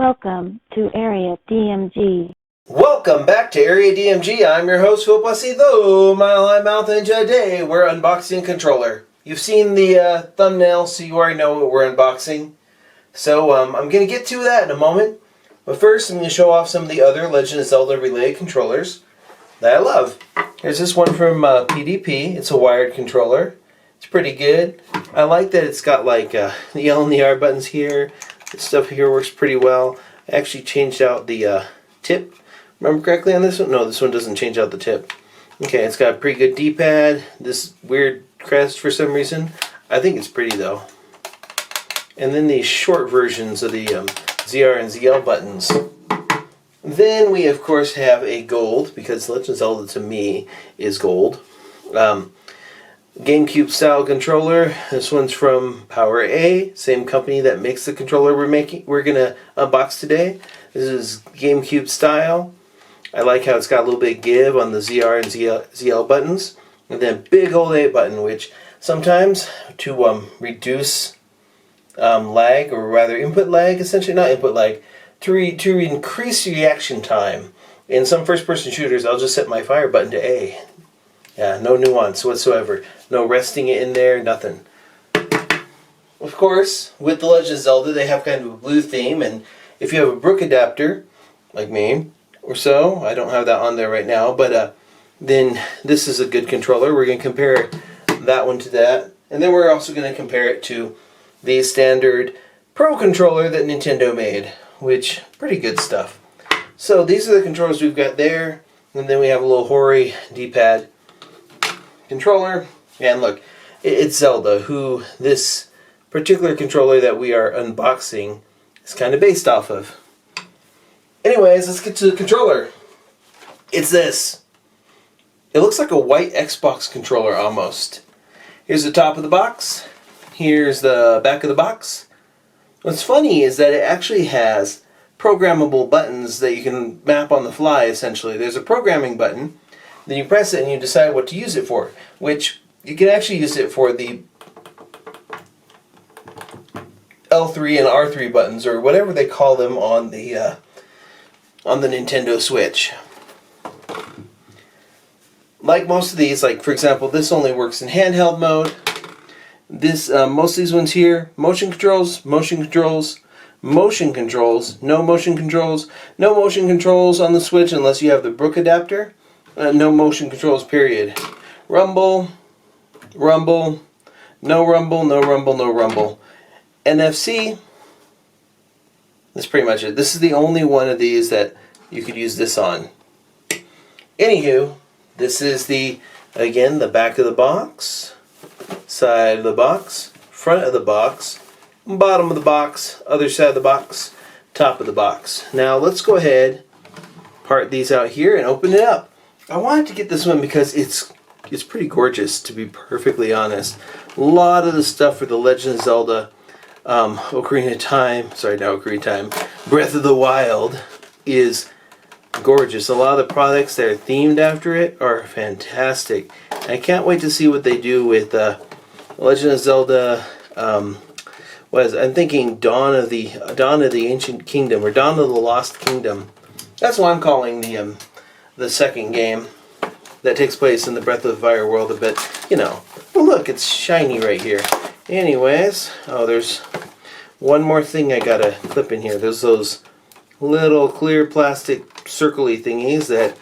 Welcome to Area DMG. Welcome back to Area DMG. I'm your host, Phil Placido, Mile High Mouth, and today we're unboxing a controller. You've seen the thumbnail, so you already know what we're unboxing. So I'm going to get to that in a moment. But first, I'm going to show off some of the other Legend of Zelda related controllers that I love. Here's this one from PDP. It's a wired controller. It's pretty good. I like that it's got like the L and the R buttons here. This stuff here works pretty well. I actually changed out the tip. Remember correctly on this one? No, this one doesn't change out the tip. Okay, it's got a pretty good D-pad. This weird crest for some reason. I think it's pretty though. And then these short versions of the ZR and ZL buttons. Then we of course have a gold, because Legend of Zelda to me is gold. GameCube style controller. This one's from Power A, same company that makes the controller we're gonna unbox today. This is GameCube style. I like how it's got a little bit of give on the ZR and ZL buttons, and then big old A button, which sometimes to reduce lag, or rather input lag, essentially not input lag, to increase reaction time. In some first-person shooters, I'll just set my fire button to A. Yeah, no nuance whatsoever. No resting it in there, nothing. Of course, with The Legend of Zelda, they have kind of a blue theme, and if you have a Brook adapter, like me, or so, I don't have that on there right now, but then this is a good controller. We're going to compare that one to that, and then we're also going to compare it to the standard Pro controller that Nintendo made, which, pretty good stuff. So these are the controllers we've got there, and then we have a little hoary D-pad controller, and look, it's Zelda, who this particular controller that we are unboxing is kind of based off of. Anyways, let's get to the controller. It's this. It looks like a white Xbox controller almost. Here's the top of the box. Here's the back of the box. What's funny is that it actually has programmable buttons that you can map on the fly, essentially. There's a programming button. Then you press it and you decide what to use it for, which you can actually use it for the L3 and R3 buttons, or whatever they call them on the Nintendo Switch. Like most of these, like for example, this only works in handheld mode. This most of these ones here, motion controls, motion controls, motion controls, no motion controls, no motion controls on the Switch unless you have the Brook adapter. No motion controls, period. Rumble, rumble, no rumble, no rumble, no rumble. NFC, that's pretty much it. This is the only one of these that you could use this on. Anywho, this is the back of the box, side of the box, front of the box, bottom of the box, other side of the box, top of the box. Now let's go ahead, part these out here and open it up. I wanted to get this one because it's pretty gorgeous, to be perfectly honest. A lot of the stuff for The Legend of Zelda, Ocarina of Time, Breath of the Wild is gorgeous. A lot of the products that are themed after it are fantastic. I can't wait to see what they do with Legend of Zelda. I'm thinking Dawn of the Ancient Kingdom, or Dawn of the Lost Kingdom. That's what I'm calling the second game that takes place in the Breath of the Fire world a bit. You know, oh look, it's shiny right here. Anyways, oh, there's one more thing I gotta clip in here. There's those little clear plastic circly thingies that,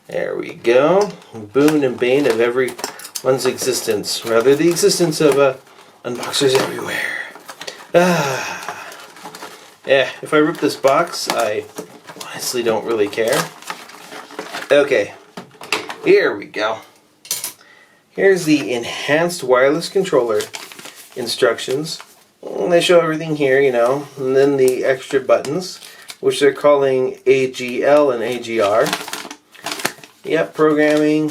there we go, boon and bane of everyone's existence. Rather, the existence of unboxers everywhere. Yeah, if I rip this box, I honestly don't really care. Okay, here we go. Here's the enhanced wireless controller instructions. They show everything here, you know, and then the extra buttons, which they're calling AGL and AGR. Yep, programming.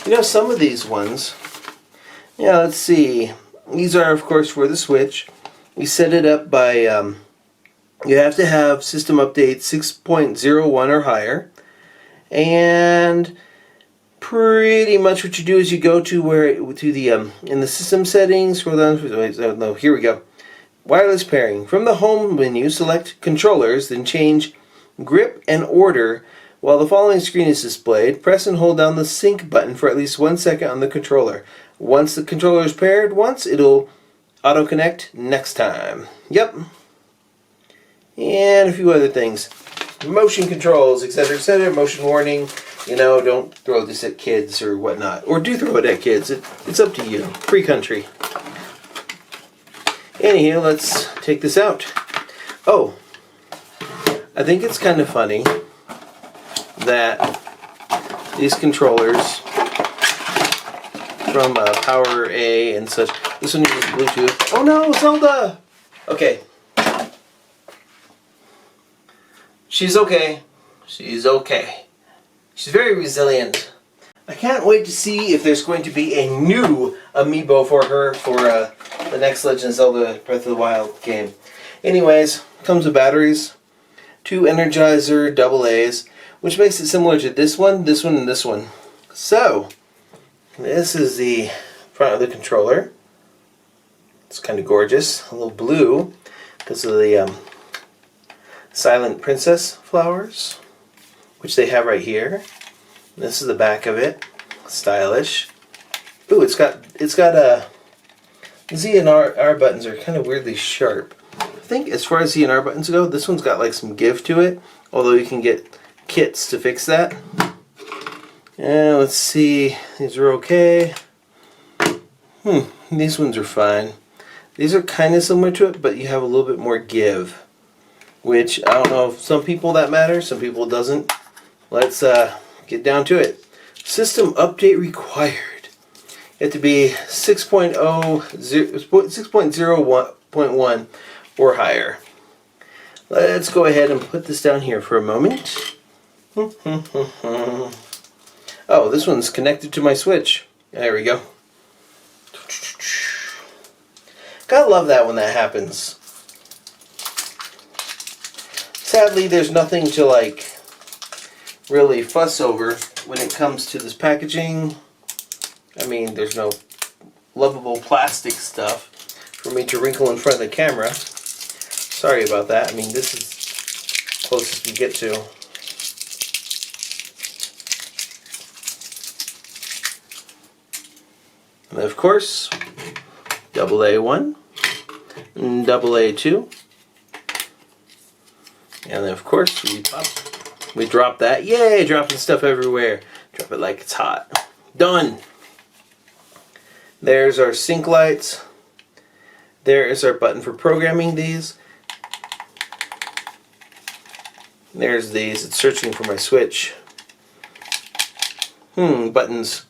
You know, some of these ones, yeah, let's see. These are, of course, for the Switch. You set it up by, you have to have system update 6.01 or higher. And pretty much what you do is you go to the in the system settings, scroll down, no, here we go. Wireless pairing. From the home menu, select controllers, then change grip and order. While the following screen is displayed, press and hold down the sync button for at least 1 second on the controller. Once the controller is paired once, it'll auto-connect next time. Yep. And a few other things. Motion controls, etc., etc. Motion warning. You know, don't throw this at kids or whatnot. Or do throw it at kids. It's up to you. Free country. Anywho, let's take this out. Oh, I think it's kind of funny that these controllers from Power A and such, this one uses Bluetooth. Oh no, Zelda! Okay. She's okay. She's okay. She's very resilient. I can't wait to see if there's going to be a new amiibo for her for the next Legend of Zelda Breath of the Wild game. Anyways, comes with batteries, 2 Energizer AA's, which makes it similar to this one, and this one. So, this is the front of the controller. It's kind of gorgeous, a little blue because of the Silent Princess flowers, which they have right here. This is the back of it, stylish. Ooh, it's got Z and R buttons are kind of weirdly sharp. I think as far as Z and R buttons go, this one's got like some give to it, although you can get kits to fix that. And let's see, these are okay. These ones are fine. These are kind of similar to it, but you have a little bit more give, which I don't know if some people that matters, some people it doesn't. Let's get down to it. System update required. You have to be 6.0.1 or higher. Let's go ahead and put this down here for a moment. Oh, this one's connected to my Switch. There we go. Gotta love that when that happens. Sadly, there's nothing to like really fuss over when it comes to this packaging. I mean, there's no lovable plastic stuff for me to wrinkle in front of the camera. Sorry about that. I mean, this is closest we get to. And of course, AA1 and AA2. And then of course we drop that. Yay, dropping stuff everywhere. Drop it like it's hot. Done. There's our sync lights. There is our button for programming these. There's these. It's searching for my Switch. Buttons.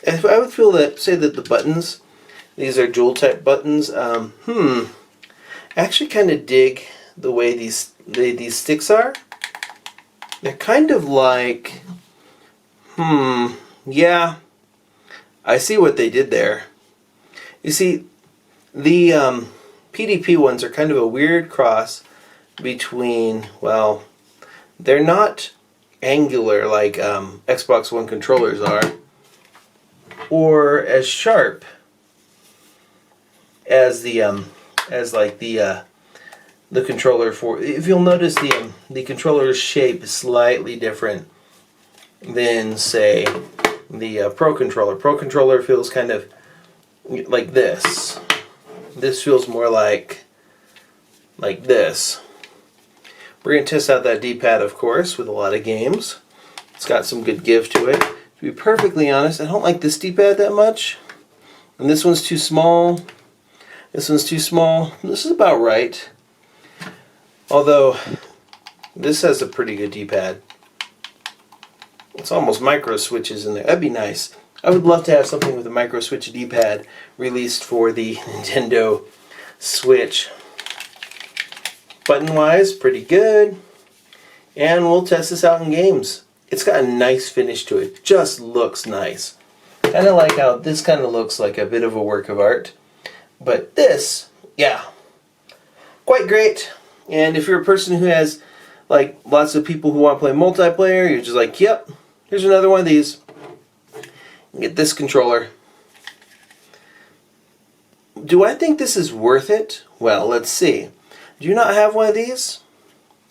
If I would say that the buttons, these are dual type buttons. I actually kind of dig the way these sticks are. They're kind of like, yeah, I see what they did there. You see, the PDP ones are kind of a weird cross between, well, they're not angular like Xbox One controllers are, or as sharp as the controller for. If you'll notice, the controller's shape is slightly different than, say, the Pro Controller. Pro Controller feels kind of like this. This feels more like this. We're going to test out that D-pad, of course, with a lot of games. It's got some good give to it. To be perfectly honest, I don't like this D-pad that much. And this one's too small. This one's too small. This is about right. Although, this has a pretty good D-pad. It's almost micro switches in there. That'd be nice. I would love to have something with a micro switch D-pad released for the Nintendo Switch. Button-wise, pretty good. And we'll test this out in games. It's got a nice finish to it. Just looks nice. Kind of like how this kind of looks like a bit of a work of art. But this, yeah, quite great. And if you're a person who has like lots of people who want to play multiplayer, you're just like, yep, here's another one of these. Get this controller. Do I think this is worth it? Well, let's see. Do you not have one of these?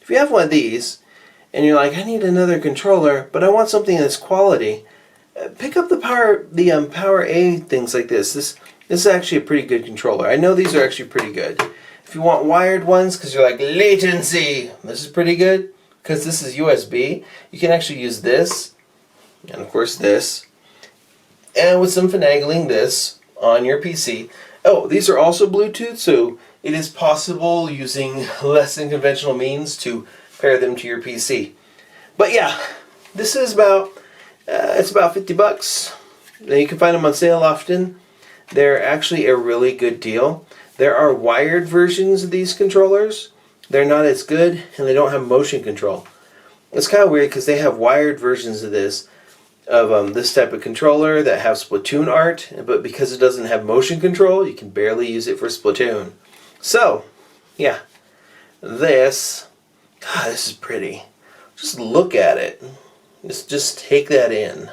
If you have one of these, and you're like, I need another controller, but I want something that's quality, pick up the Power A things like this. This is actually a pretty good controller. I know these are actually pretty good. If you want wired ones, because you're like, latency, this is pretty good, because this is USB. You can actually use this, and of course this, and with some finagling, this on your PC. Oh, these are also Bluetooth, so it is possible using less than conventional means to pair them to your PC. But yeah, this is about, it's about 50 bucks. You can find them on sale often. They're actually a really good deal. There are wired versions of these controllers. They're not as good, and they don't have motion control. It's kind of weird because they have wired versions of this type of controller that have Splatoon art, but because it doesn't have motion control, you can barely use it for Splatoon. So, yeah, this is pretty. Just look at it. Just take that in.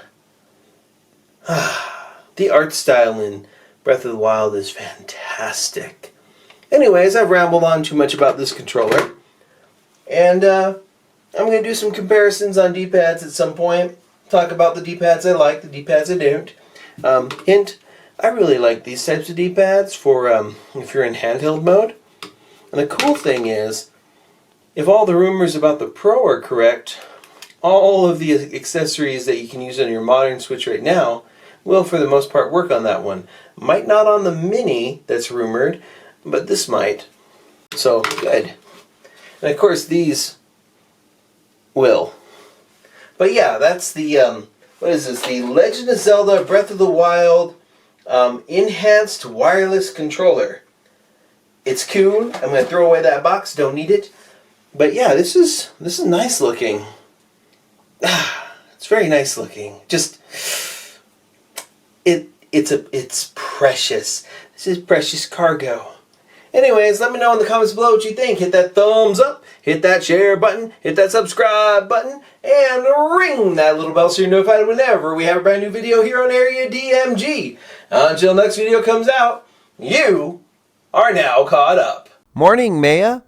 The art style in Breath of the Wild is fantastic. Anyways, I've rambled on too much about this controller, and I'm going to do some comparisons on D-pads at some point. Talk about the D-pads I like, the D-pads I don't. Hint, I really like these types of D-pads for if you're in handheld mode. And the cool thing is, if all the rumors about the Pro are correct, all of the accessories that you can use on your modern Switch right now will, for the most part, work on that one. Might not on the Mini that's rumored, but this might. So, good. And of course, these will. But yeah, that's the, what is this? The Legend of Zelda Breath of the Wild enhanced wireless controller. It's cool. I'm going to throw away that box. Don't need it. But yeah, this is nice looking. It's very nice looking. Just it's precious. This is precious cargo. Anyways, let me know in the comments below what you think. Hit that thumbs up, hit that share button, hit that subscribe button, and ring that little bell so you're notified whenever we have a brand new video here on Area DMG. Until next video comes out, you are now caught up. Morning, Maya.